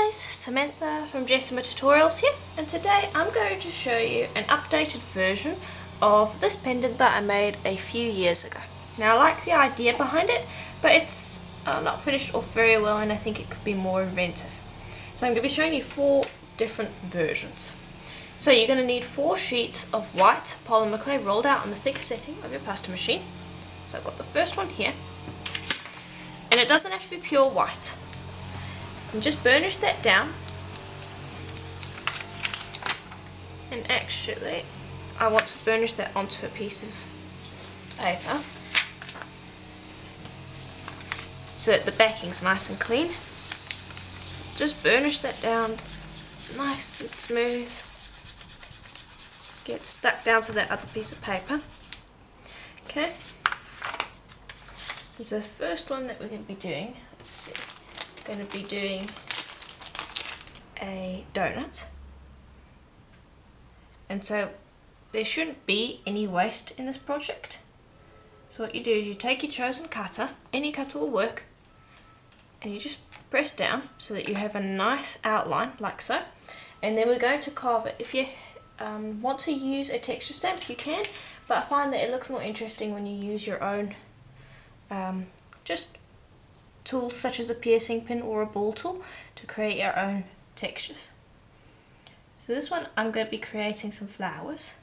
guys, Samantha from Jessima Tutorials here, and today I'm going to show you an updated version of this pendant that I made a few years ago. Now I like the idea behind it, but it's not finished off very well and I think it could be more inventive. So I'm going to be showing you 4 different versions. So you're going to need 4 sheets of white polymer clay rolled out on the thick setting of your pasta machine. So I've got the first one here, and it doesn't have to be pure white. And just burnish that down, and actually I want to burnish that onto a piece of paper so that the backing's nice and clean. Just burnish that down nice and smooth, get stuck down to that other piece of paper. Okay, so the first one that we're going to be doing, let's see, going to be doing a donut, and so there shouldn't be any waste in this project. So what you do is you take your chosen cutter, any cutter will work, and you just press down so that you have a nice outline like so, and then we're going to carve it. If you want to use a texture stamp you can, but I find that it looks more interesting when you use your own just tools such as a piercing pin or a ball tool to create your own textures. So this one I'm going to be creating some flowers,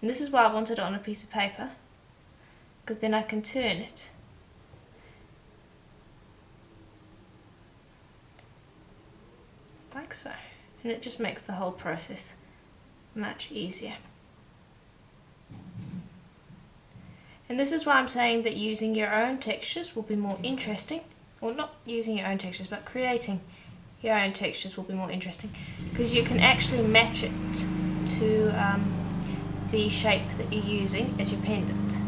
and this is why I wanted it on a piece of paper, because then I can turn it like so, and it just makes the whole process much easier. And this is why I'm saying that using your own textures will be more interesting, or not using your own textures, but creating your own textures will be more interesting, because you can actually match it to the shape that you're using as your pendant.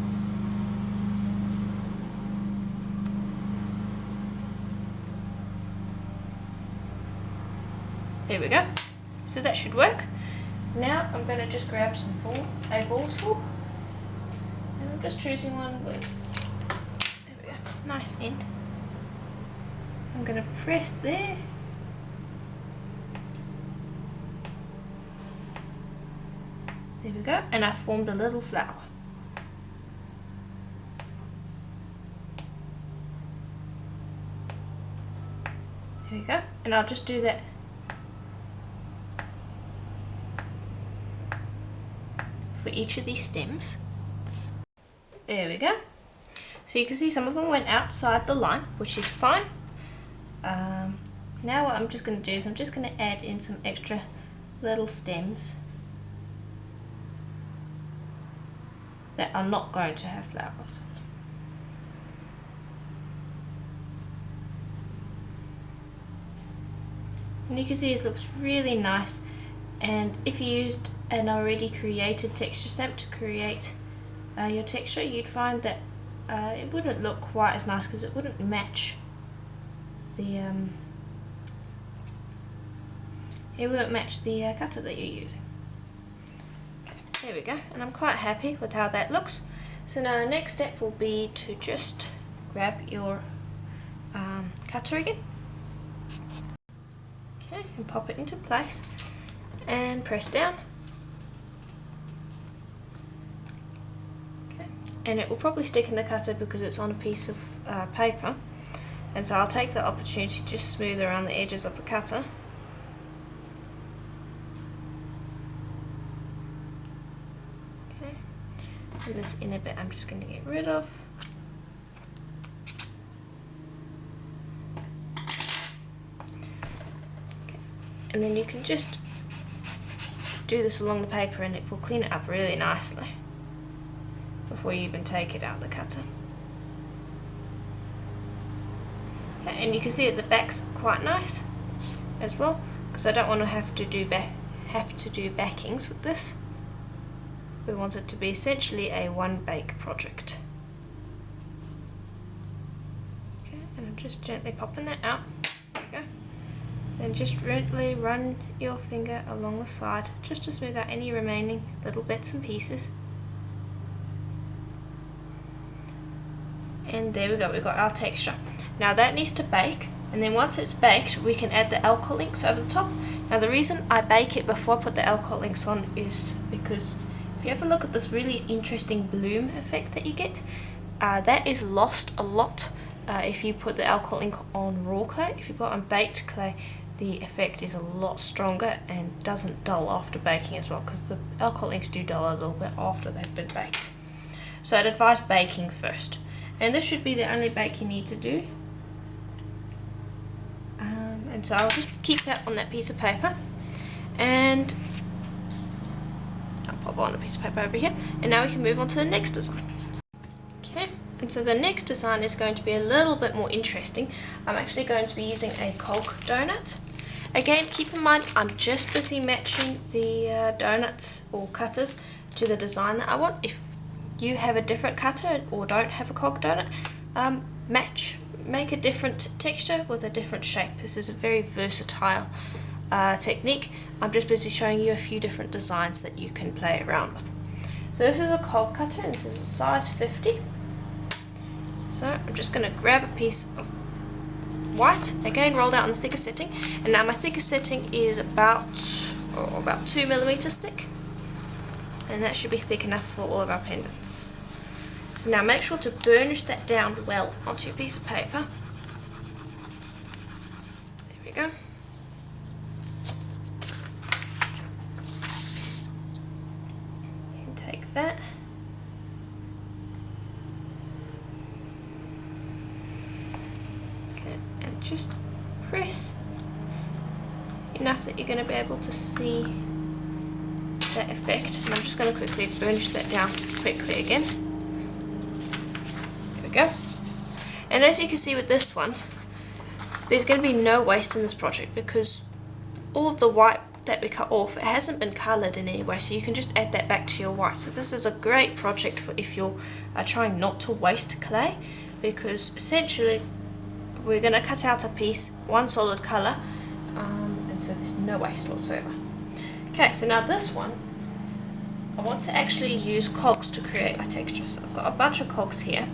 There we go. So that should work. Now I'm going to just grab a ball tool. I'm just choosing one with, there we go, nice end. I'm going to press there. There we go, and I formed a little flower. There we go, and I'll just do that for each of these stems. There we go. So you can see some of them went outside the line, which is fine. Now what I'm just going to do is I'm just going to add in some extra little stems that are not going to have flowers. And you can see this looks really nice, and if you used an already created texture stamp to create your texture, you'd find that it wouldn't look quite as nice, because it wouldn't match the cutter that you're using. Okay, there we go, and I'm quite happy with how that looks. So now the next step will be to just grab your cutter again, okay, and pop it into place and press down. And it will probably stick in the cutter because it's on a piece of paper, and so I'll take the opportunity to just smooth around the edges of the cutter. Okay, and this inner bit I'm just going to get rid of. Okay. And then you can just do this along the paper and it will clean it up really nicely before you even take it out of the cutter. Okay, and you can see at the back's quite nice as well, because I don't want to have to do backings with this. We want it to be essentially a one-bake project. Okay, and I'm just gently popping that out. There we go. Then just gently run your finger along the side just to smooth out any remaining little bits and pieces. And there we go, we've got our texture. Now that needs to bake And then once it's baked, we can add the alcohol inks over the top. Now the reason I bake it before I put the alcohol inks on is because if you ever look at this really interesting bloom effect that you get, that is lost a lot if you put the alcohol ink on raw clay. If you put it on baked clay, the effect is a lot stronger and doesn't dull after baking as well, because the alcohol inks do dull a little bit after they've been baked. So I'd advise baking first. And this should be the only bake you need to do. And so I'll just keep that on that piece of paper, and I'll pop on a piece of paper over here, and now we can move on to the next design. Okay, and so the next design is going to be a little bit more interesting. I'm actually going to be using a cog donut. Again, keep in mind I'm just busy matching the donuts or cutters to the design that I want. If you have a different cutter or don't have a cog donut, make a different texture with a different shape. This is a very versatile technique. I'm just busy showing you a few different designs that you can play around with. So this is a cog cutter, and this is a size 50. So I'm just going to grab a piece of white, again rolled out on the thicker setting, and now my thicker setting is about 2 millimeters thick, and that should be thick enough for all of our pendants. So now make sure to burnish that down well onto your piece of paper. There we go. And take that. Okay, and just press enough that you're going to be able to see that effect. And I'm just going to quickly burnish that down quickly again. Go. And as you can see with this one, there's going to be no waste in this project because all of the white that we cut off, it hasn't been coloured in any way, so you can just add that back to your white. So this is a great project for if you're trying not to waste clay, because essentially we're going to cut out a piece, one solid colour, and so there's no waste whatsoever. Okay, so now this one, I want to actually use cogs to create my texture. So I've got a bunch of cogs here.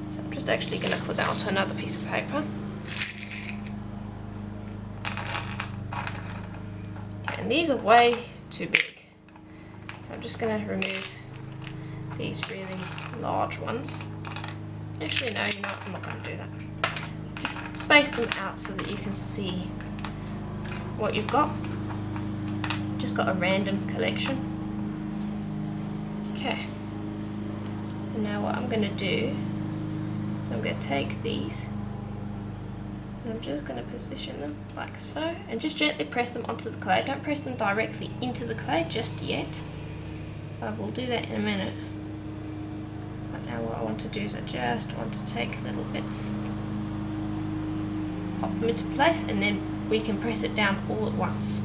So I'm just actually going to put that onto another piece of paper. And these are way too big. So I'm just going to remove these really large ones. Actually, no, you know what? I'm not going to do that. Just space them out so that you can see what you've got. Just got a random collection. Okay. And now what I'm going to do, so I'm going to take these and I'm just going to position them like so, and just gently press them onto the clay. Don't press them directly into the clay just yet. I will do that in a minute. But now what I want to do is I just want to take little bits, pop them into place, and then we can press it down all at once.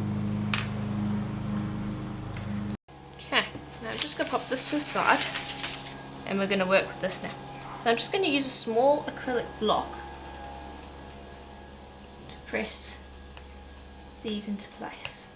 Okay, so now I'm just going to pop this to the side and we're going to work with this now. So I'm just going to use a small acrylic block to press these into place.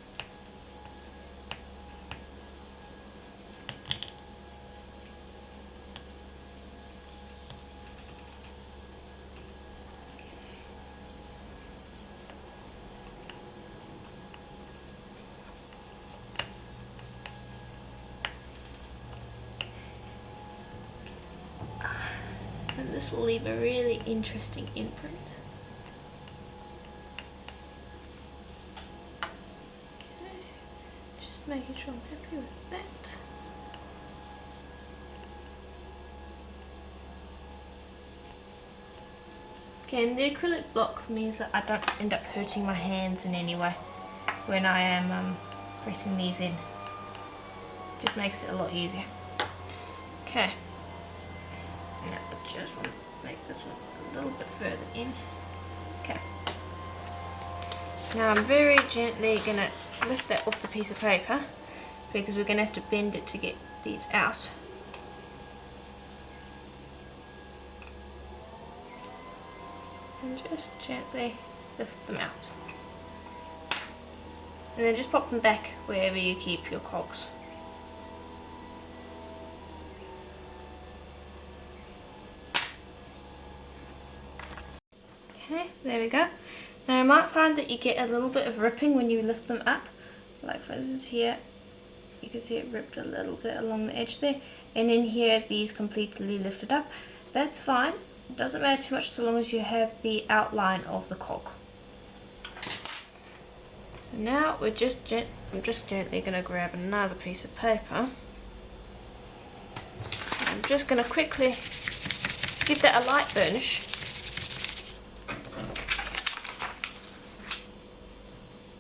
And this will leave a really interesting imprint. Okay, just making sure I'm happy with that. Okay, and the acrylic block means that I don't end up hurting my hands in any way when I am pressing these in. It just makes it a lot easier. Okay. Now I just want to make this one a little bit further in. Okay. Now I'm very gently going to lift that off the piece of paper because we're going to have to bend it to get these out. And just gently lift them out. And then just pop them back wherever you keep your cogs. Okay, there we go. Now you might find that you get a little bit of ripping when you lift them up. Like for instance here, you can see it ripped a little bit along the edge there. And in here, these completely lifted up. That's fine. It doesn't matter too much so long as you have the outline of the cog. So now I'm just gently going to grab another piece of paper. I'm just going to quickly give that a light burnish.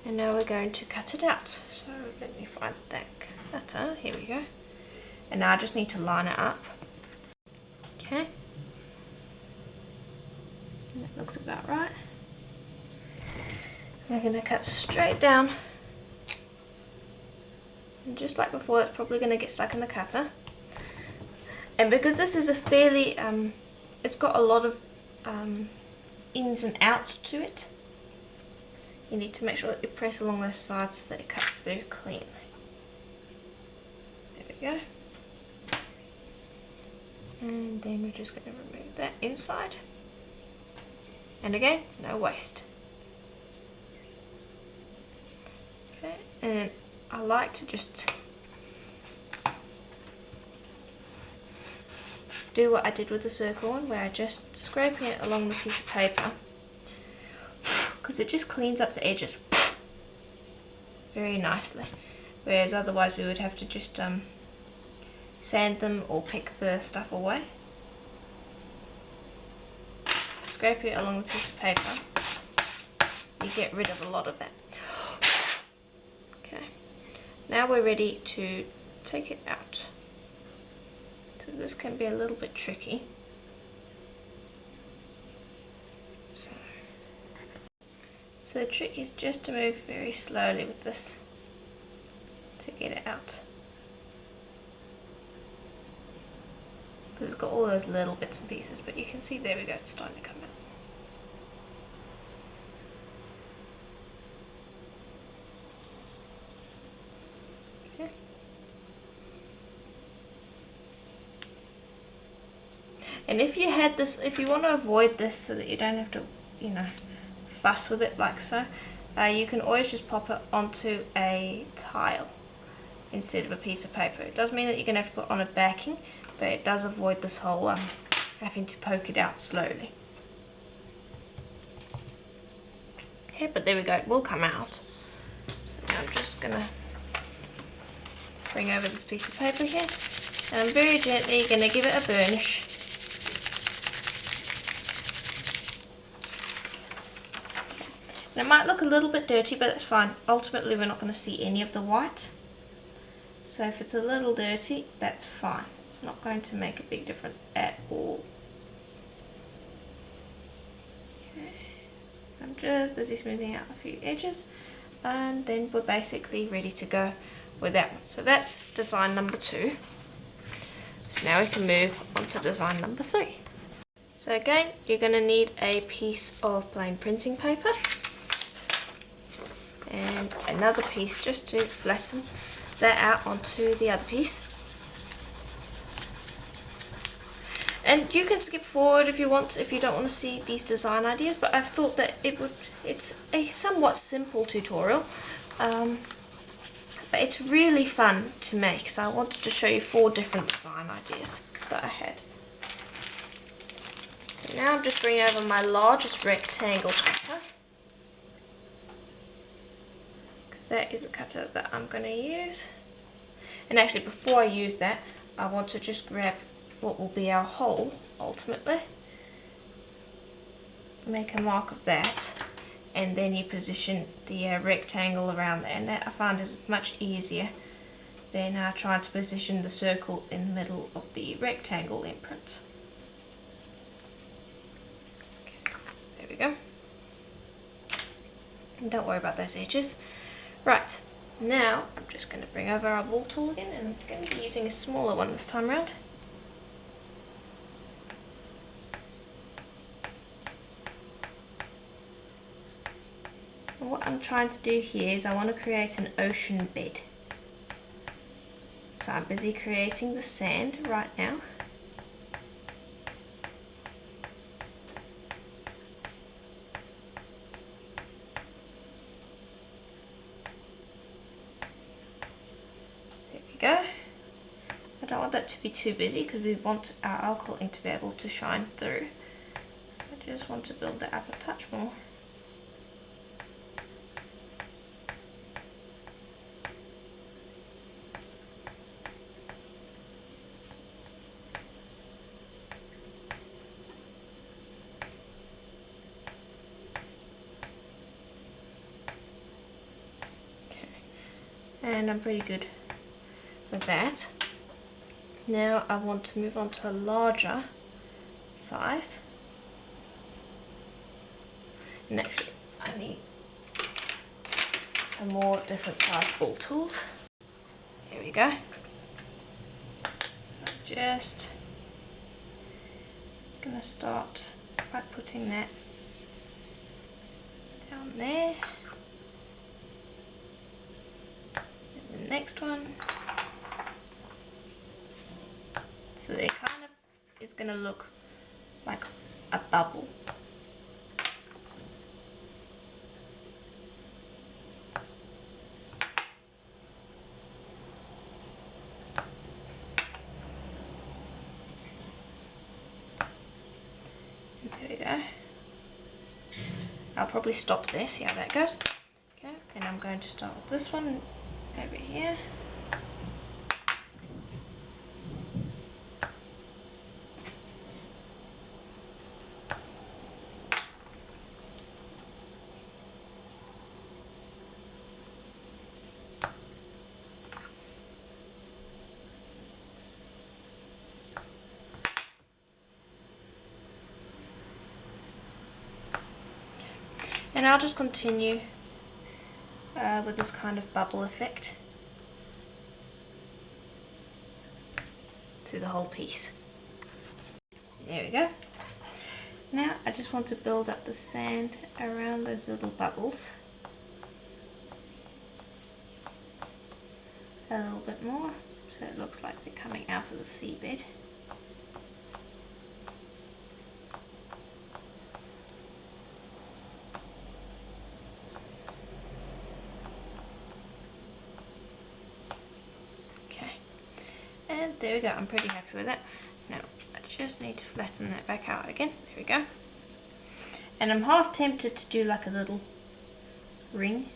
And now we're going to cut it out. So let me find that cutter. Here we go. And now I just need to line it up. Okay. And that looks about right. We're going to cut straight down. And just like before, it's probably going to get stuck in the cutter. And because this is a fairly, it's got a lot of ins and outs to it, you need to make sure that you press along those sides so that it cuts through cleanly. There we go. And then we're just going to remove that inside. And again, no waste. Okay, and I like to just do what I did with the circle one, where I just scraping it along the piece of paper, because it just cleans up the edges very nicely, whereas otherwise we would have to just sand them or pick the stuff away. Scrape it along the piece of paper, you get rid of a lot of that. Okay, now we're ready to take it out. So this can be a little bit tricky. So the trick is just to move very slowly with this to get it out. Because it's got all those little bits and pieces, but you can see, there we go, it's starting to come out. Okay. And if you had this, if you want to avoid this so that you don't have to, you know, fuss with it like so, you can always just pop it onto a tile instead of a piece of paper. It does mean that you're going to have to put on a backing, but it does avoid this whole having to poke it out slowly. Okay, but there we go, it will come out. So now I'm just going to bring over this piece of paper here, and I'm very gently going to give it a burnish. And it might look a little bit dirty, but that's fine. Ultimately, we're not going to see any of the white. So if it's a little dirty, that's fine. It's not going to make a big difference at all. Okay. I'm just busy smoothing out a few edges, and then we're basically ready to go with that one. So that's design number 2. So now we can move on to design number 3. So again, you're going to need a piece of plain printing paper and another piece just to flatten that out onto the other piece. And you can skip forward if you want, if you don't want to see these design ideas, but I've thought that it's a somewhat simple tutorial, but it's really fun to make, so I wanted to show you 4 different design ideas that I had. So now I'm just bringing over my largest rectangle cutter, that is the cutter that I'm going to use. And actually, before I use that, I want to just grab what will be our hole ultimately, make a mark of that, and then you position the rectangle around there, and that I find is much easier than trying to position the circle in the middle of the rectangle imprint. Okay, there we go. And don't worry about those edges. Right, now I'm just going to bring over our ball tool again, and I'm going to be using a smaller one this time around. And what I'm trying to do here is I want to create an ocean bed. So I'm busy creating the sand right now. go. I don't want that to be too busy because we want our alcohol ink to be able to shine through. So I just want to build that up a touch more. And I'm pretty good with that. Now I want to move on to a larger size. And actually I need some more different size ball tools. Here we go. So I'm just gonna start by putting that down there. The next one, so it kind of is going to look like a bubble. And there we go. I'll probably stop there, see how that goes. Okay, then I'm going to start with this one over here. And I'll just continue with this kind of bubble effect through the whole piece. There we go. Now I just want to build up the sand around those little bubbles a little bit more, so it looks like they're coming out of the seabed. And there we go, I'm pretty happy with that. Now I just need to flatten that back out again. There we go. And I'm half tempted to do like a little ring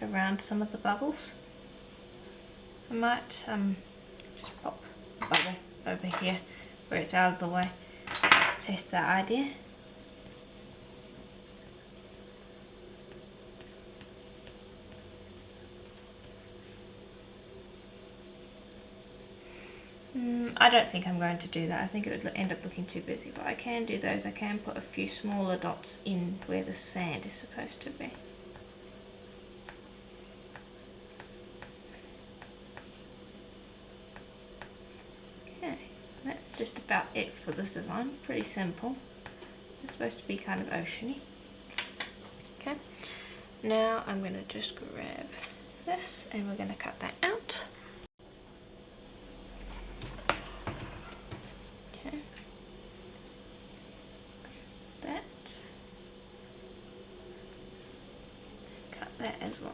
around some of the bubbles. I might just pop a bubble over here where it's out of the way. Test that idea. I don't think I'm going to do that. I think it would end up looking too busy, but I can do those. I can put a few smaller dots in where the sand is supposed to be. Okay, that's just about it for this design. Pretty simple. It's supposed to be kind of oceany. Okay, now I'm going to just grab this and we're going to cut that out. That as well.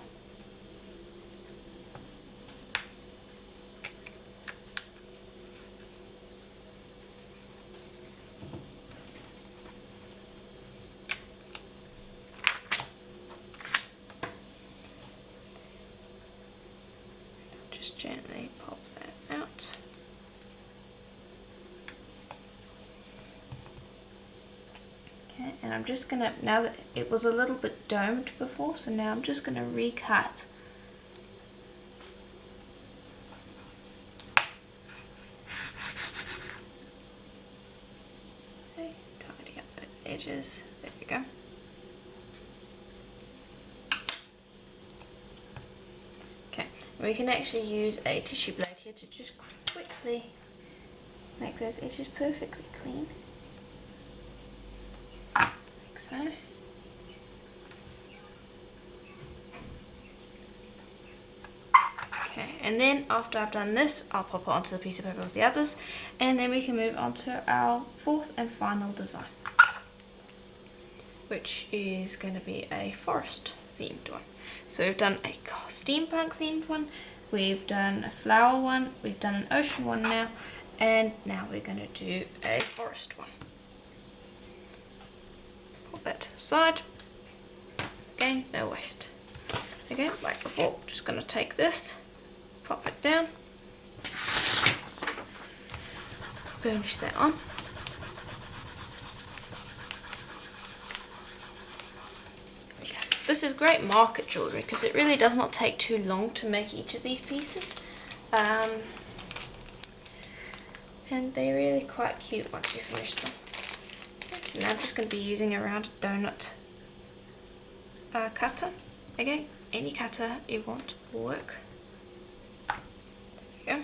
Just gently pop that out. Okay, and I'm just gonna, now that it was a little bit domed before, so now I'm just gonna recut okay, tidy up those edges. There we go. Okay, we can actually use a tissue blade here to just quickly make those edges perfectly clean. So. Okay, and then after I've done this, I'll pop it onto the piece of paper with the others, and then we can move on to our fourth and final design, which is going to be a forest themed one. So we've done a steampunk themed one, we've done a flower one, we've done an ocean one now, and now we're going to do a forest one. Put that to the side. Again, no waste. Again, like before, just going to take this, pop it down, burnish that on. This is great market jewellery because it really does not take too long to make each of these pieces. And they're really quite cute once you finish them. So now I'm just going to be using a rounded donut cutter. Again, any cutter you want will work. There we go.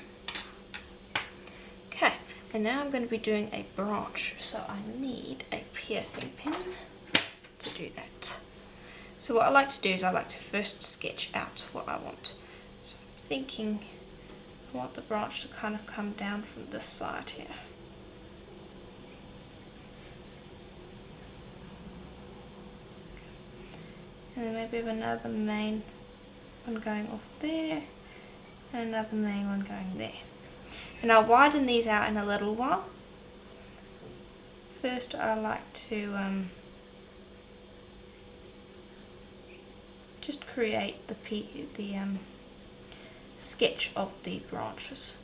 Okay, and now I'm going to be doing a branch, so I need a piercing pin to do that. So what I like to do is I like to first sketch out what I want. So I'm thinking I want the branch to kind of come down from this side here. And then maybe another main one going off there, and another main one going there. And I'll widen these out in a little while. First I like to just create the sketch of the branches.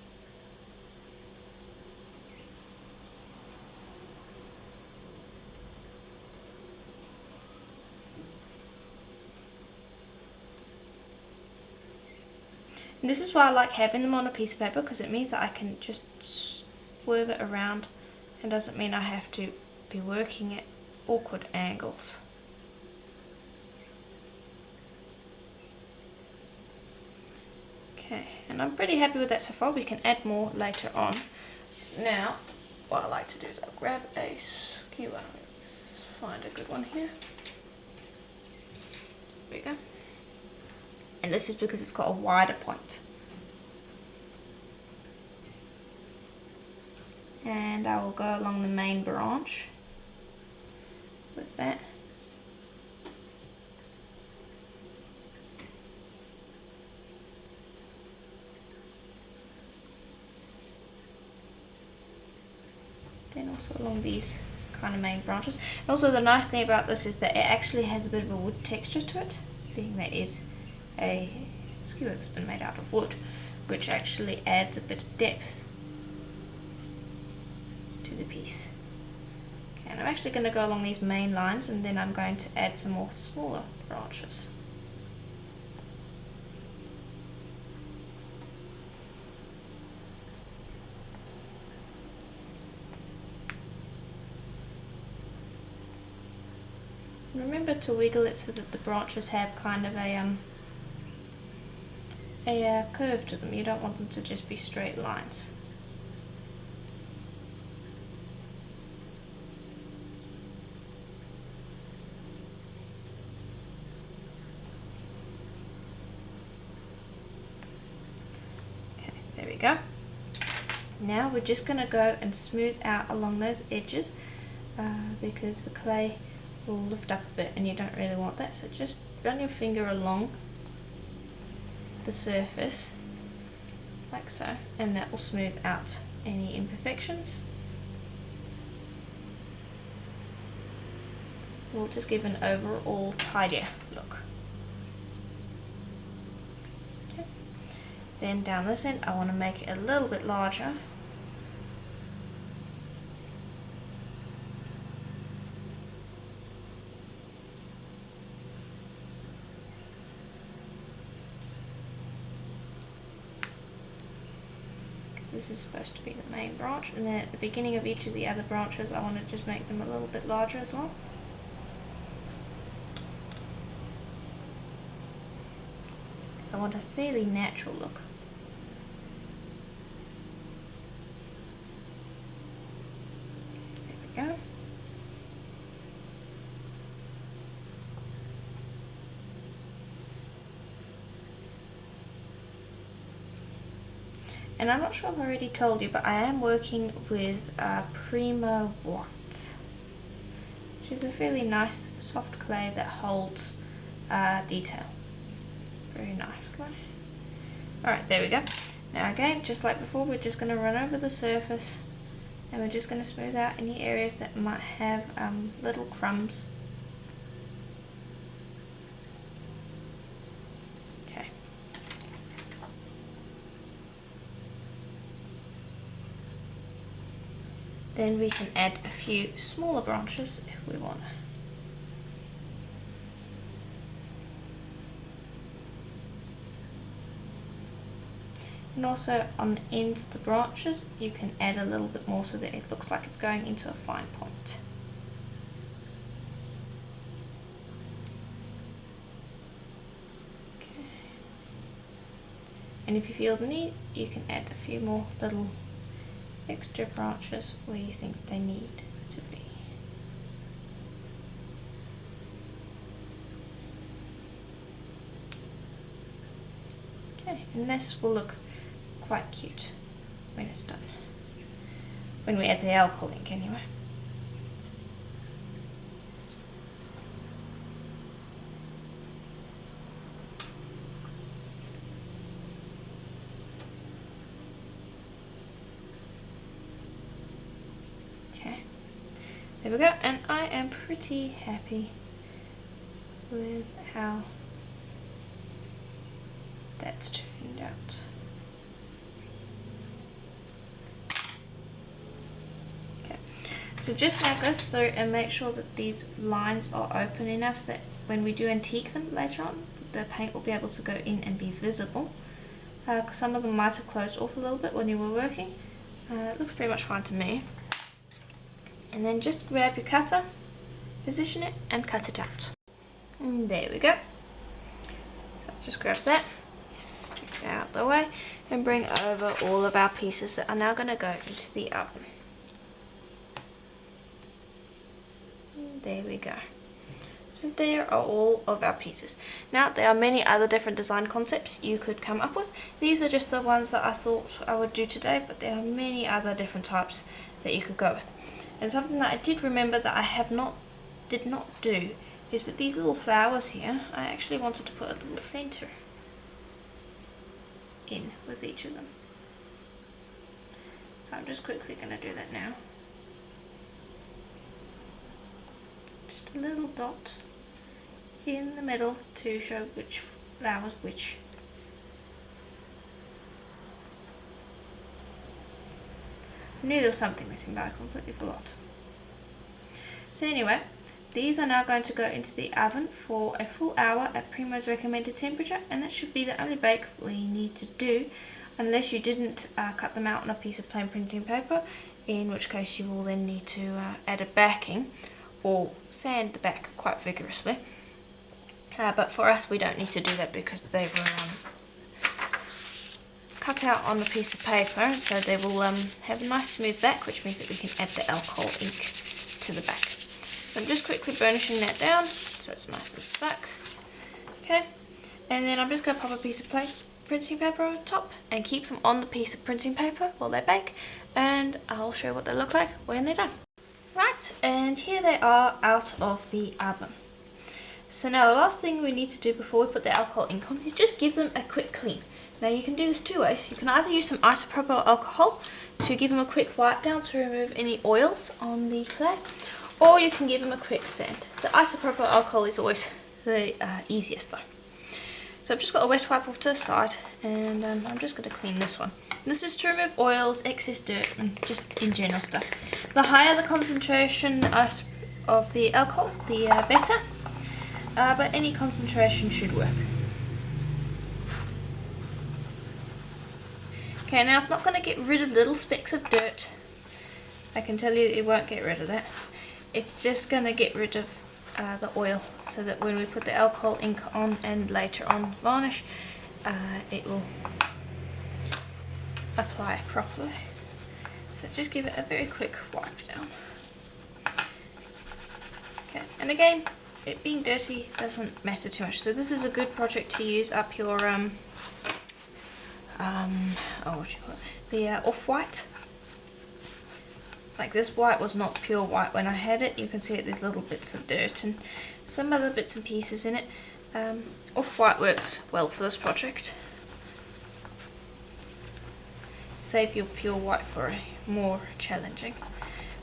And this is why I like having them on a piece of paper, because it means that I can just swerve it around and doesn't mean I have to be working at awkward angles. Okay, and I'm pretty happy with that so far. We can add more later on. Now, what I like to do is I'll grab a skewer. Let's find a good one here. There we go. And this is because it's got a wider point. And I will go along the main branch with that. Then also along these kind of main branches. And also the nice thing about this is that it actually has a bit of a wood texture to it, being that it is a skewer that's been made out of wood, which actually adds a bit of depth to the piece. Okay, and I'm actually going to go along these main lines, and then I'm going to add some more smaller branches. Remember to wiggle it so that the branches have kind of a curve to them. You don't want them to just be straight lines. Okay, there we go. Now we're just going to go and smooth out along those edges because the clay will lift up a bit and you don't really want that, so just run your finger along the surface like so, and that will smooth out any imperfections. We'll just give an overall tidier look. Okay. Then down this end I want to make it a little bit larger. This is supposed to be the main branch, and then at the beginning of each of the other branches I want to just make them a little bit larger as well. So I want a fairly natural look. There we go. And I'm not sure if I already told you, but I am working with Primo White, which is a fairly nice soft clay that holds detail very nicely. Alright, there we go. Now again, just like before, we're just going to run over the surface and we're just going to smooth out any areas that might have little crumbs. Okay. Then we can add a few smaller branches if we want. And also on the ends of the branches you can add a little bit more so that it looks like it's going into a fine point. Okay. And if you feel the need, you can add a few more little extra branches where you think they need to be. Okay, and this will look quite cute when it's done. When we add the alcohol ink anyway. Okay, there we go, and I am pretty happy with how that's turned out. Okay, so just now go through and make sure that these lines are open enough that when we do antique them later on, the paint will be able to go in and be visible. Because some of them might have closed off a little bit when you were working. It looks pretty much fine to me. And then just grab your cutter, position it and cut it out. And there we go. So just grab that. Out the way and bring over all of our pieces that are now going to go into the oven. And there we go. So there are all of our pieces. Now there are many other different design concepts you could come up with. These are just the ones that I thought I would do today, but there are many other different types that you could go with. And something that I did remember that I did not do is with these little flowers here, I actually wanted to put a little center in with each of them. So I'm just quickly going to do that now. Just a little dot in the middle to show which flower's which. I knew there was something missing but I completely forgot. So anyway, these are now going to go into the oven for a full hour at Primo's recommended temperature, and that should be the only bake we need to do, unless you didn't cut them out on a piece of plain printing paper, in which case you will then need to add a backing or sand the back quite vigorously. But for us we don't need to do that because they were cut out on a piece of paper, so they will have a nice smooth back, which means that we can add the alcohol ink to the back. So I'm just quickly burnishing that down so it's nice and stuck. Okay, and then I'm just going to pop a piece of printing paper over the top and keep them on the piece of printing paper while they bake, and I'll show you what they look like when they're done. Right, and here they are out of the oven. So now the last thing we need to do before we put the alcohol ink on is just give them a quick clean. Now you can do this two ways. You can either use some isopropyl alcohol to give them a quick wipe down to remove any oils on the clay, or you can give them a quick sand. The isopropyl alcohol is always the easiest though. So I've just got a wet wipe off to the side, and I'm just going to clean this one. This is to remove oils, excess dirt, and just in general stuff. The higher the concentration of the alcohol, the better, but any concentration should work. Okay, now it's not going to get rid of little specks of dirt. I can tell you it won't get rid of that. It's just going to get rid of the oil, so that when we put the alcohol ink on and later on varnish, it will apply properly. So just give it a very quick wipe down. Okay, and again, it being dirty doesn't matter too much. So this is a good project to use up your what do you call it? The off-white. Like this white was not pure white when I had it. You can see it, there's little bits of dirt and some other bits and pieces in it. Off-white works well for this project. save your pure white for a more challenging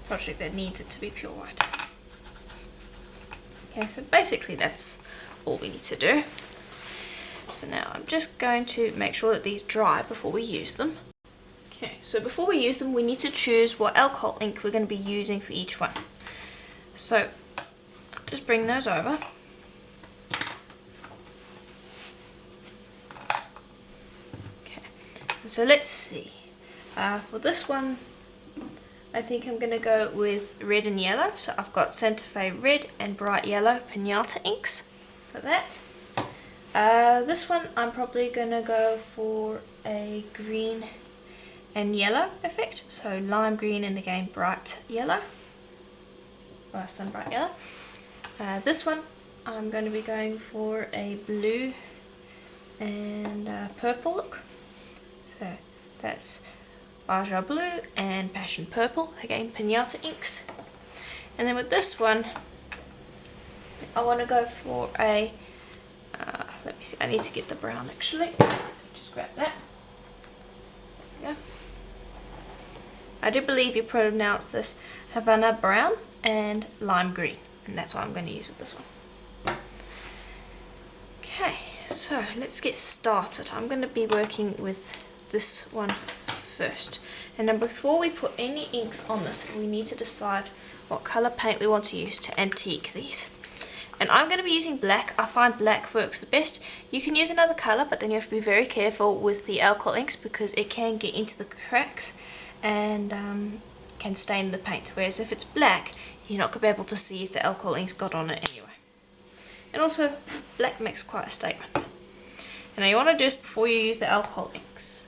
project that needs it to be pure white. Okay, so basically that's all we need to do. So now I'm just going to make sure that these dry before we use them. Okay, so before we use them, we need to choose what alcohol ink we're going to be using for each one. So I'll just bring those over. Okay, so let's see. For this one, I think I'm going to go with red and yellow. So I've got Santa Fe red and bright yellow Pinata inks for that. This one I'm probably going to go for a green and yellow effect. So lime green and again bright yellow. Or sun bright yellow. This one I'm going to be going for a blue and purple look. So that's Baja Blue and Passion Purple, again Pinata inks. And then with this one, I want to go for a, let me see, I need to get the brown actually. Just grab that. Yeah. I do believe you pronounce this Havana Brown and Lime Green, and that's what I'm going to use with this one. Okay, so let's get started. I'm going to be working with this one first. And then before we put any inks on this, we need to decide what colour paint we want to use to antique these. And I'm going to be using black. I find black works the best. You can use another colour, but then you have to be very careful with the alcohol inks because it can get into the cracks and can stain the paint. Whereas if it's black, you're not going to be able to see if the alcohol inks got on it anyway. And also, black makes quite a statement. And now you want to do this before you use the alcohol inks.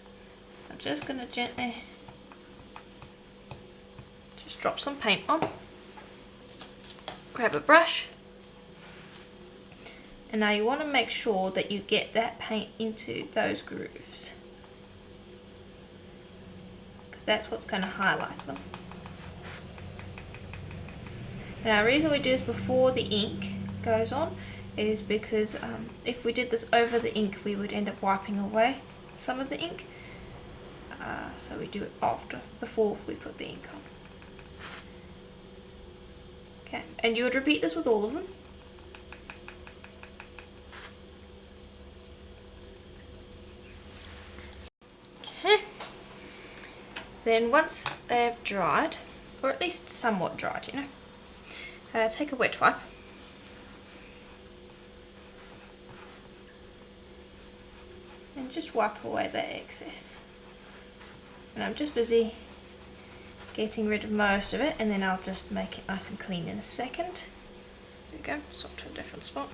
I'm just going to gently just drop some paint on, grab a brush, and now you want to make sure that you get that paint into those grooves, because that's what's going to highlight them. Now the reason we do this before the ink goes on is because if we did this over the ink, we would end up wiping away some of the ink. So we do it after, before we put the ink on. Okay, and you would repeat this with all of them. Okay. Then once they've dried, or at least somewhat dried, you know, take a wet wipe. And just wipe away the excess. And I'm just busy getting rid of most of it, and then I'll just make it nice and clean in a second. There we go, swap to a different spot.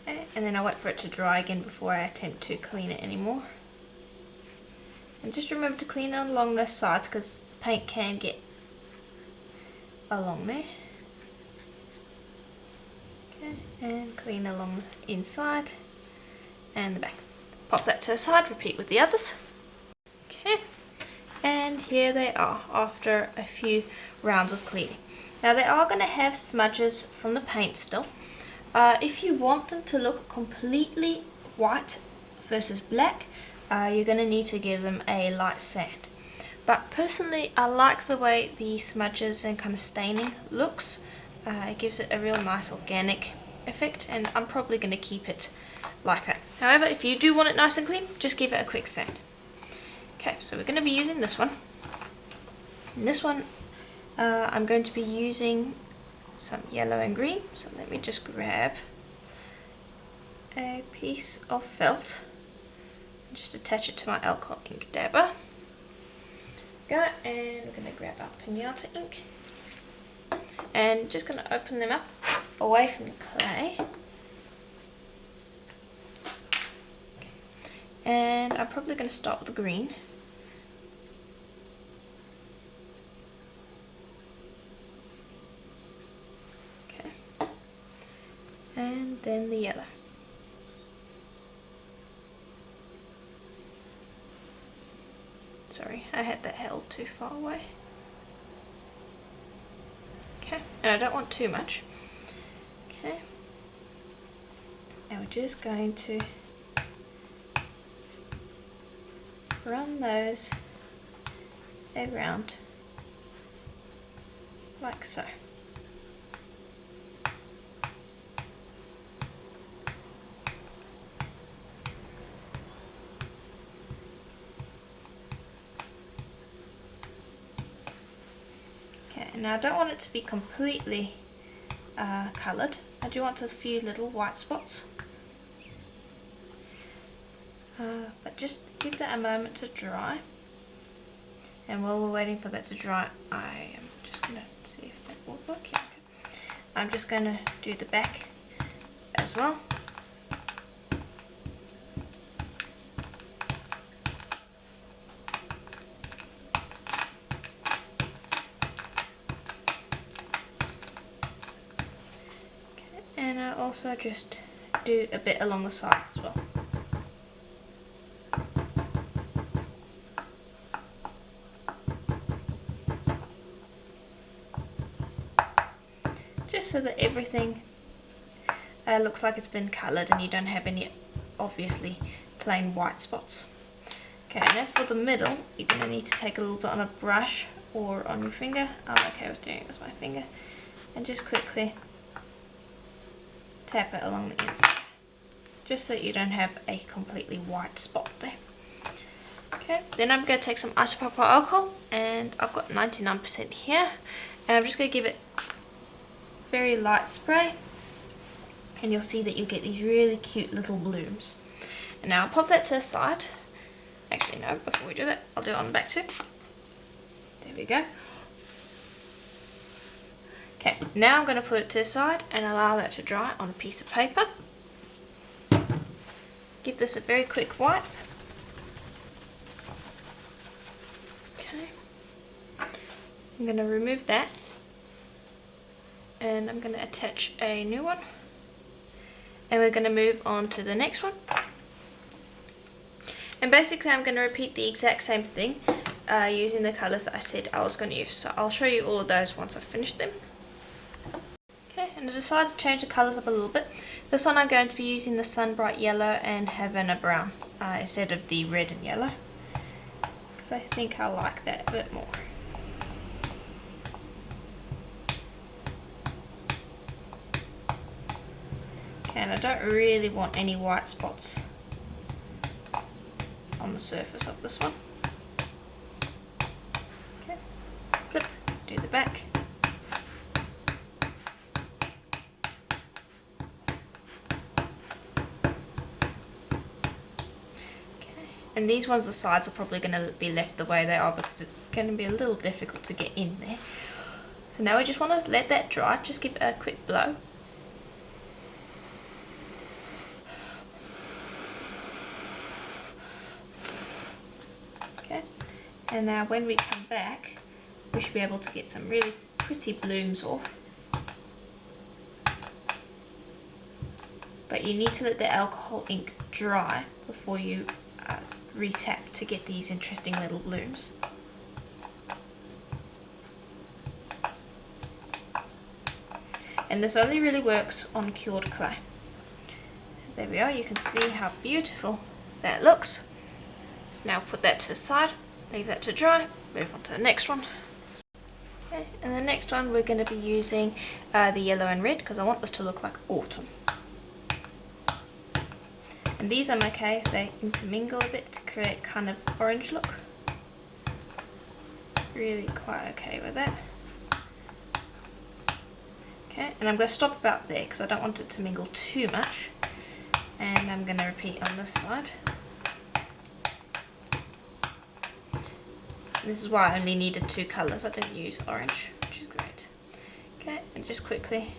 Okay, and then I wait for it to dry again before I attempt to clean it anymore. And just remember to clean it along those sides because the paint can get along there. Okay, and clean along the inside and the back. Pop that to the side, repeat with the others. Okay, and here they are after a few rounds of cleaning. Now they are going to have smudges from the paint still. If you want them to look completely white versus black, you're going to need to give them a light sand. But personally, I like the way the smudges and kind of staining looks. It gives it a real nice organic effect, and I'm probably going to keep it like that. However, if you do want it nice and clean, just give it a quick sand. Okay, so we're going to be using this one. And this one, I'm going to be using some yellow and green. So let me just grab a piece of felt and just attach it to my alcohol ink dabber. Go, and we're going to grab our Pinata ink and just going to open them up away from the clay. Okay. And I'm probably going to start with the green. Okay. And then the yellow. Sorry, I had that held too far away. Okay, and I don't want too much. Okay, and we're just going to run those around like so. Okay, now I don't want it to be completely coloured. I do want a few little white spots. But just give that a moment to dry. And while we're waiting for that to dry, I am just going to see if that will work. Yeah, okay. I'm just going to do the back as well. Okay, and I'll also just do a bit along the sides as well. Just so that everything looks like it's been coloured and you don't have any obviously plain white spots. Okay, and as for the middle, you're going to need to take a little bit on a brush or on your finger. I'm okay with doing it with my finger. And just quickly tap it along the inside. Just so you don't have a completely white spot there. Okay, then I'm going to take some isopropyl alcohol, and I've got 99% here. And I'm just going to give it very light spray, and you'll see that you get these really cute little blooms. And now I'll pop that to the side. Actually no, before we do that, I'll do it on the back too. There we go. Okay, now I'm going to put it to the side and allow that to dry on a piece of paper. Give this a very quick wipe. Okay, I'm going to remove that. And I'm going to attach a new one, and we're going to move on to the next one. And basically I'm going to repeat the exact same thing using the colours that I said I was going to use. So I'll show you all of those once I've finished them. Okay, and I decided to change the colours up a little bit. This one I'm going to be using the Sunbright Yellow and Havana Brown instead of the red and yellow, because I think I like that a bit more. And I don't really want any white spots on the surface of this one. Okay, flip, do the back. Okay, and these ones, the sides are probably going to be left the way they are because it's going to be a little difficult to get in there. So now we just want to let that dry, just give it a quick blow. And now when we come back, we should be able to get some really pretty blooms off. But you need to let the alcohol ink dry before you retap to get these interesting little blooms. And this only really works on cured clay. So there we are, you can see how beautiful that looks. So now put that to the side. Leave that to dry, move on to the next one. Okay, and the next one we're going to be using the yellow and red because I want this to look like autumn. And these I'm okay if they intermingle a bit to create kind of orange look. Really quite okay with that. Okay, and I'm going to stop about there because I don't want it to mingle too much. And I'm going to repeat on this side. This is why I only needed 2 colours, I didn't use orange, which is great. Okay, and just quickly,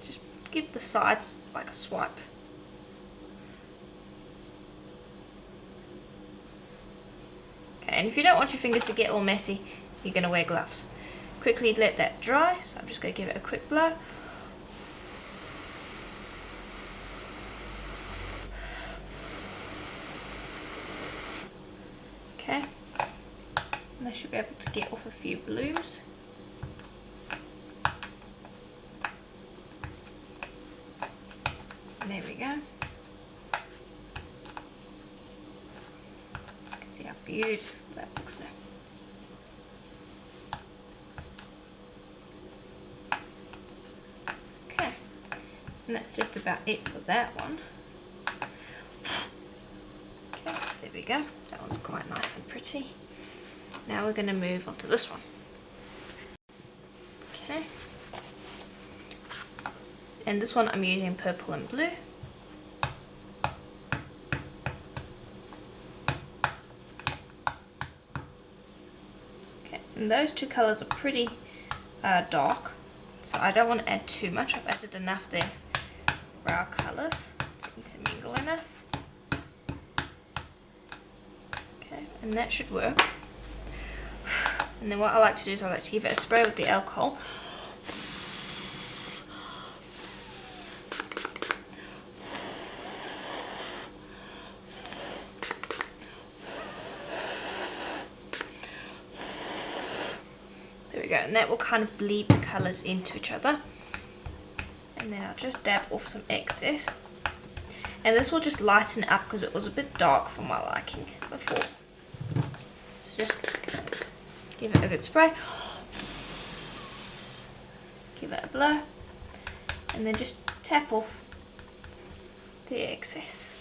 just give the sides like a swipe. Okay, and if you don't want your fingers to get all messy, you're going to wear gloves. Quickly let that dry, so I'm just going to give it a quick blow. Okay. And I should be able to get off a few blooms. we go. You can see how beautiful that looks now. Okay, and that's just about it for that one. Okay, there we go. That one's quite nice and pretty. Now we're going to move on to this one. Okay. And this one I'm using purple and blue. Okay, and those two colours are pretty dark, so I don't want to add too much. I've added enough there for our colours to intermingle enough. Okay, and that should work. And then what I like to do is I like to give it a spray with the alcohol. There we go, and that will kind of bleed the colours into each other. And then I'll just dab off some excess. And this will just lighten it up because it was a bit dark for my liking before. So just give it a good spray. Give it a blow. And then just tap off the excess.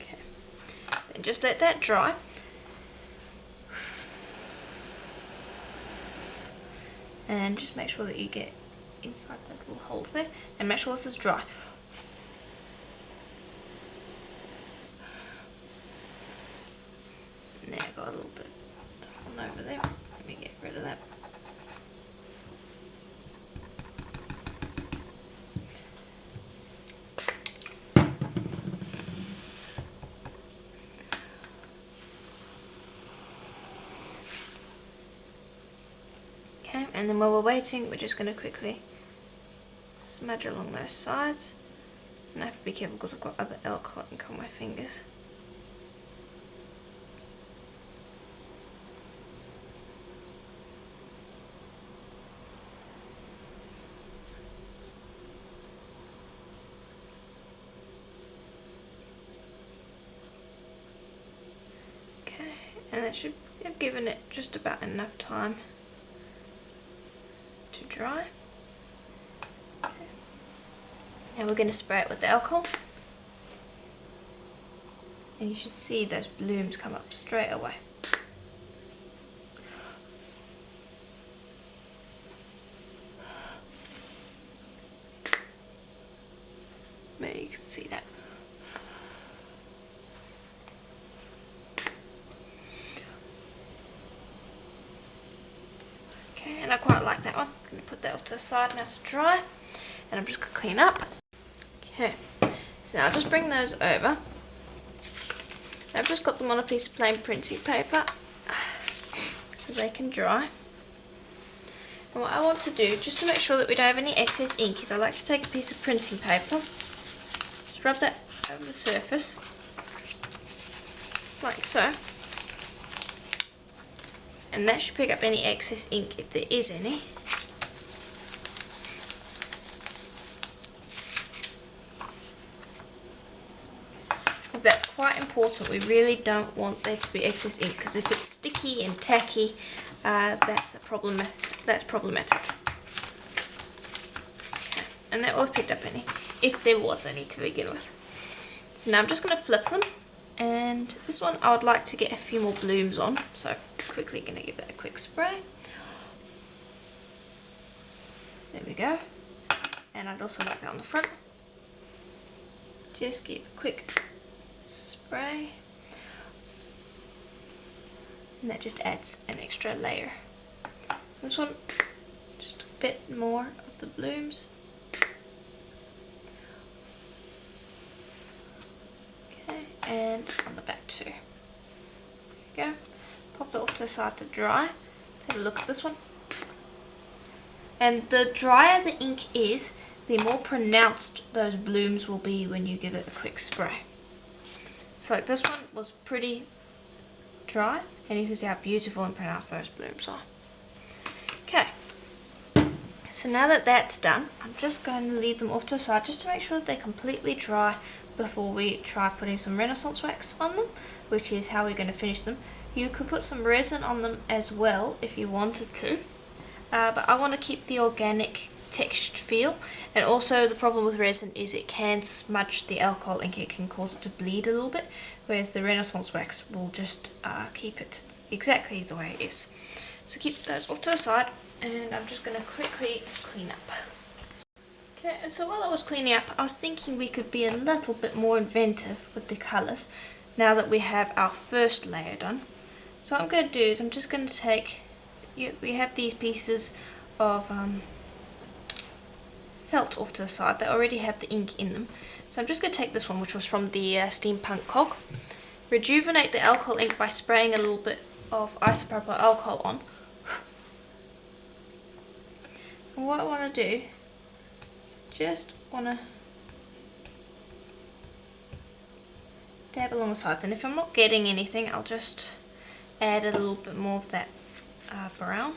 Okay. Then just let that dry. And just make sure that you get inside those little holes there. And make sure this is dry. And there, I got a little bit of stuff on over there. Let me get rid of that. Okay, and then while we're waiting, we're just going to quickly smudge along those sides. And I have to be careful because I've got other alcohol ink on my fingers. Okay, and that should have given it just about enough time to dry. Okay. Now we're going to spray it with the alcohol, and you should see those blooms come up straight away. Maybe you can see that. Okay, and I quite like that one. I'm going to put that off to the side now to dry, and I'm just going to clean up. Okay, so now I'll just bring those over. I've just got them on a piece of plain printing paper so they can dry. And what I want to do, just to make sure that we don't have any excess ink, is I like to take a piece of printing paper, just rub that over the surface, like so. And that should pick up any excess ink if there is any. Because that's quite important. We really don't want there to be excess ink, because if it's sticky and tacky, that's problematic. Okay. And that will have picked up any, if there was any to begin with. So now I'm just going to flip them. And this one I would like to get a few more blooms on, so quickly going to give that a quick spray. There we go. And I'd also like that on the front. Just give a quick spray. And that just adds an extra layer. This one, just a bit more of the blooms. And on the back too. There you go. Pop that off to the side to dry. Let's have a look at this one. And the drier the ink is, the more pronounced those blooms will be when you give it a quick spray. So like this one was pretty dry, and you can see how beautiful and pronounced those blooms are. Okay, So now that that's done, I'm just going to leave them off to the side just to make sure that they're completely dry before we try putting some Renaissance wax on them, which is how we're going to finish them. You could put some resin on them as well if you wanted to, but I want to keep the organic textured feel. And also the problem with resin is it can smudge the alcohol ink, it can cause it to bleed a little bit, whereas the Renaissance wax will just keep it exactly the way it is. So keep those off to the side, and I'm just going to quickly clean up. Okay, and so while I was cleaning up, I was thinking we could be a little bit more inventive with the colours now that we have our first layer done. So what I'm going to do is I'm just going to take, we have these pieces of felt off to the side that already have the ink in them. So I'm just going to take this one, which was from the steampunk cog, rejuvenate the alcohol ink by spraying a little bit of isopropyl alcohol on. And what I want to do is just want to dab along the sides, and if I'm not getting anything, I'll just add a little bit more of that brown,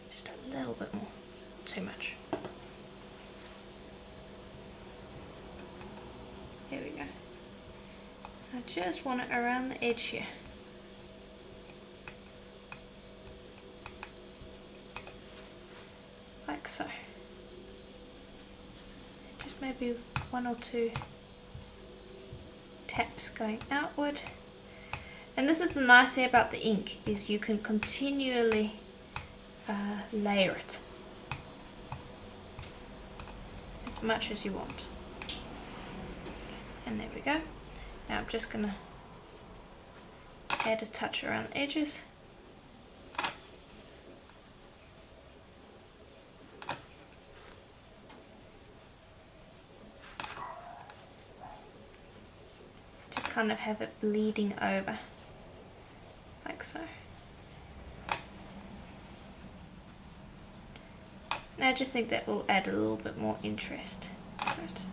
just a little bit more, not too much. There we go. I just want it around the edge here. Like so. Just maybe 1 or 2 taps going outward. And this is the nice thing about the ink, is you can continually layer it as much as you want. And there we go. Now I'm just going to add a touch around the edges. Just kind of have it bleeding over, like so. Now I just think that will add a little bit more interest to it.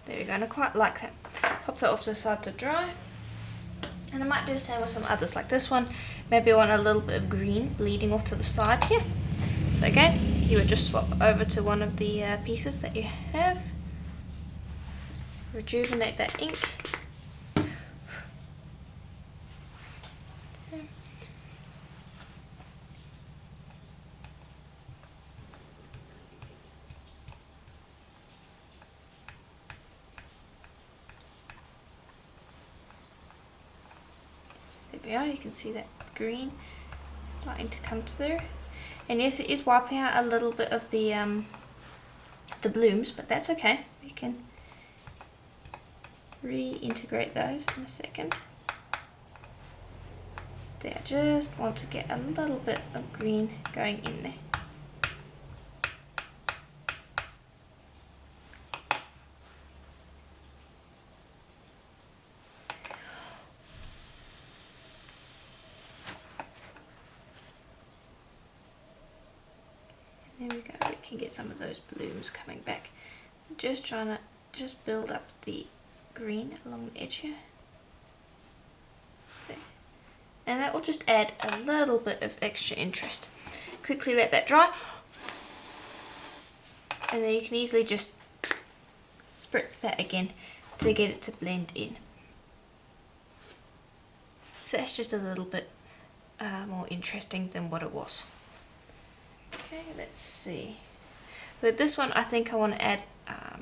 There we go, and I quite like that. Pop that off to the side to dry. And I might do the same with some others, like this one. Maybe I want a little bit of green bleeding off to the side here. So again, you would just swap over to one of the pieces that you have. Rejuvenate that ink. Okay. There we are, you can see that green starting to come through. And yes, it is wiping out a little bit of the blooms, but that's okay. We can reintegrate those in a second. There, I just want to get a little bit of green going in there. There we go, we can get some of those blooms coming back. I'm just trying to build up the green along the edge here. There. And that will just add a little bit of extra interest. Quickly let that dry. And then you can easily just spritz that again to get it to blend in. So that's just a little bit more interesting than what it was. Okay, let's see. With this one, I think I want to add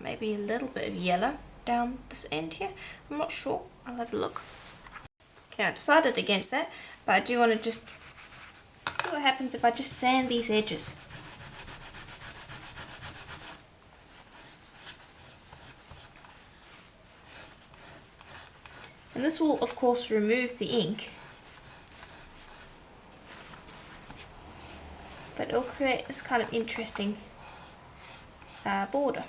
maybe a little bit of yellow down this end here. I'm not sure. I'll have a look. Okay, I decided against that, but I do want to just see what happens if I just sand these edges. And this will, of course, remove the ink, but it'll create this kind of interesting border.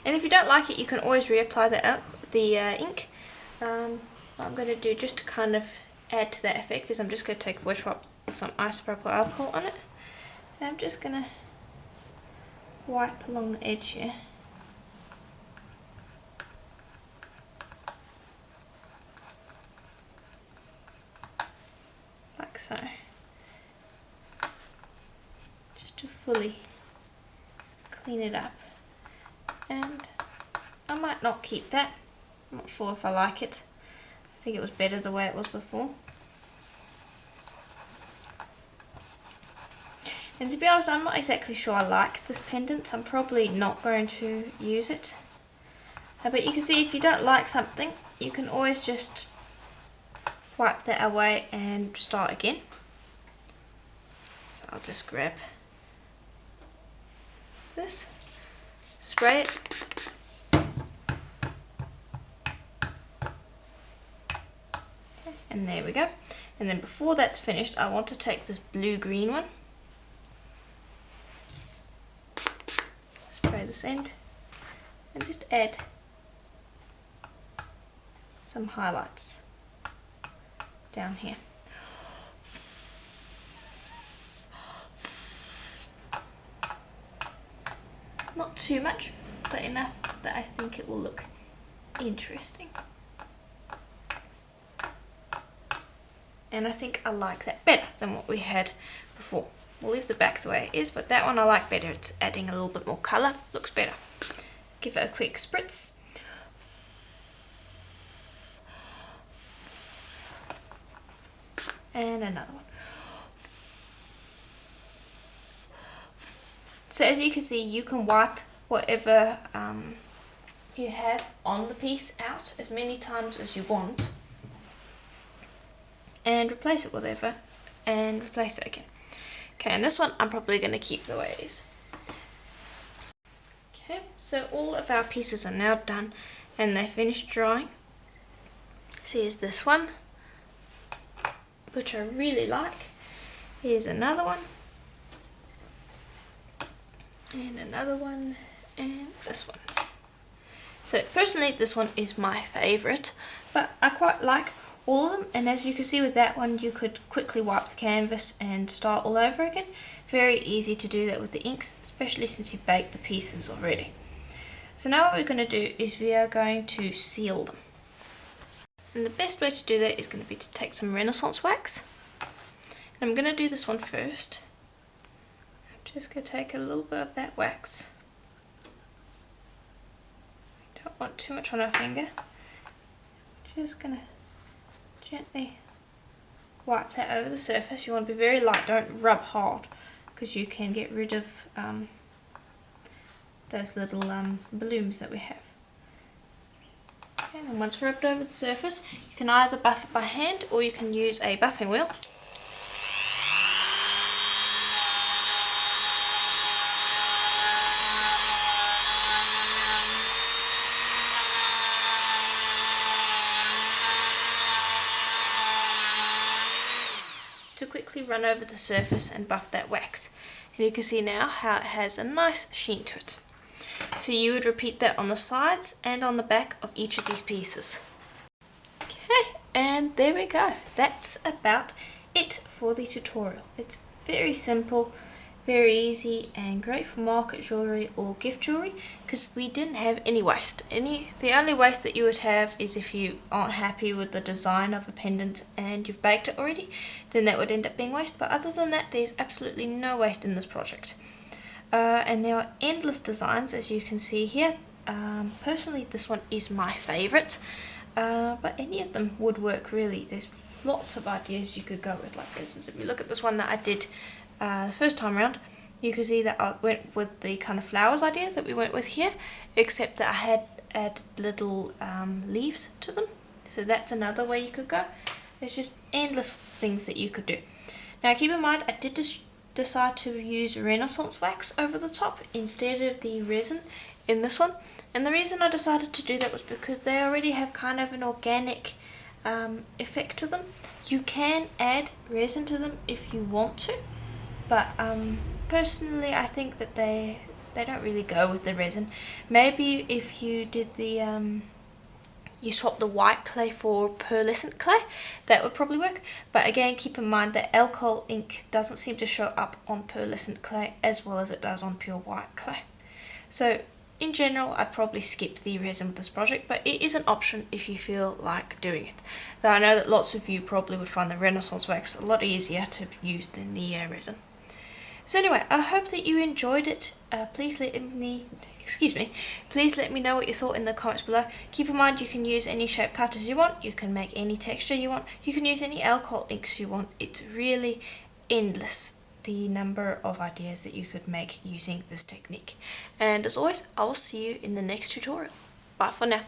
And if you don't like it, you can always reapply the ink. What I'm going to do just to kind of add to that effect is I'm just going to take a wedge pop put some isopropyl alcohol on it. And I'm just going to wipe along the edge here. Like so. Just to fully clean it up. And I might not keep that. I'm not sure if I like it. I think it was better the way it was before. And to be honest, I'm not exactly sure I like this pendant. I'm probably not going to use it. But you can see if you don't like something, you can always just wipe that away and start again. So I'll just grab this, spray it. And there we go. And then before that's finished, I want to take this blue-green one, spray this end, and just add some highlights down here. Not too much, but enough that I think it will look interesting. And I think I like that better than what we had before. We'll leave the back the way it is, but that one I like better. It's adding a little bit more colour, looks better. Give it a quick spritz. And another one. So as you can see, you can wipe whatever you have on the piece out as many times as you want, and replace it with whatever, and replace it again. Okay, and this one I'm probably going to keep the way it is. Okay, so all of our pieces are now done and they finished drying. So here's this one, which I really like. Here's another one, and another one, and this one. So personally this one is my favourite, but I quite like all of them, and as you can see with that one, you could quickly wipe the canvas and start all over again. It's very easy to do that with the inks, especially since you baked the pieces already. So now what we're going to do is we are going to seal them. And the best way to do that is going to be to take some Renaissance wax. And I'm going to do this one first. I'm just going to take a little bit of that wax. Don't want too much on our finger. Just going to gently wipe that over the surface. You want to be very light, don't rub hard, because you can get rid of those little blooms that we have. Okay, and once rubbed over the surface, you can either buff it by hand or you can use a buffing wheel. To quickly run over the surface and buff that wax. And you can see now how it has a nice sheen to it. So you would repeat that on the sides and on the back of each of these pieces. Okay, and there we go. That's about it for the tutorial. It's very simple, very easy, and great for market jewellery or gift jewellery, because we didn't have any waste. The only waste that you would have is if you aren't happy with the design of a pendant and you've baked it already, then that would end up being waste. But other than that, there's absolutely no waste in this project. And there are endless designs, as you can see here. Personally, this one is my favourite, but any of them would work really. There's lots of ideas you could go with like this. If you look at this one that I did the first time around, you can see that I went with the kind of flowers idea that we went with here, except that I had added little leaves to them. So that's another way you could go. There's just endless things that you could do. Now keep in mind, I did decide to use Renaissance wax over the top instead of the resin in this one. And the reason I decided to do that was because they already have kind of an organic effect to them. You can add resin to them if you want to, but personally I think that they don't really go with the resin. Maybe if you did the you swap the white clay for pearlescent clay, that would probably work. But again, keep in mind that alcohol ink doesn't seem to show up on pearlescent clay as well as it does on pure white clay. So in general, I'd probably skip the resin with this project, but it is an option if you feel like doing it. Though I know that lots of you probably would find the Renaissance wax a lot easier to use than the resin. So anyway, I hope that you enjoyed it. Please let me know what you thought in the comments below. Keep in mind you can use any shape cutters you want, you can make any texture you want, you can use any alcohol inks you want. It's really endless, the number of ideas that you could make using this technique. And as always, I will see you in the next tutorial. Bye for now.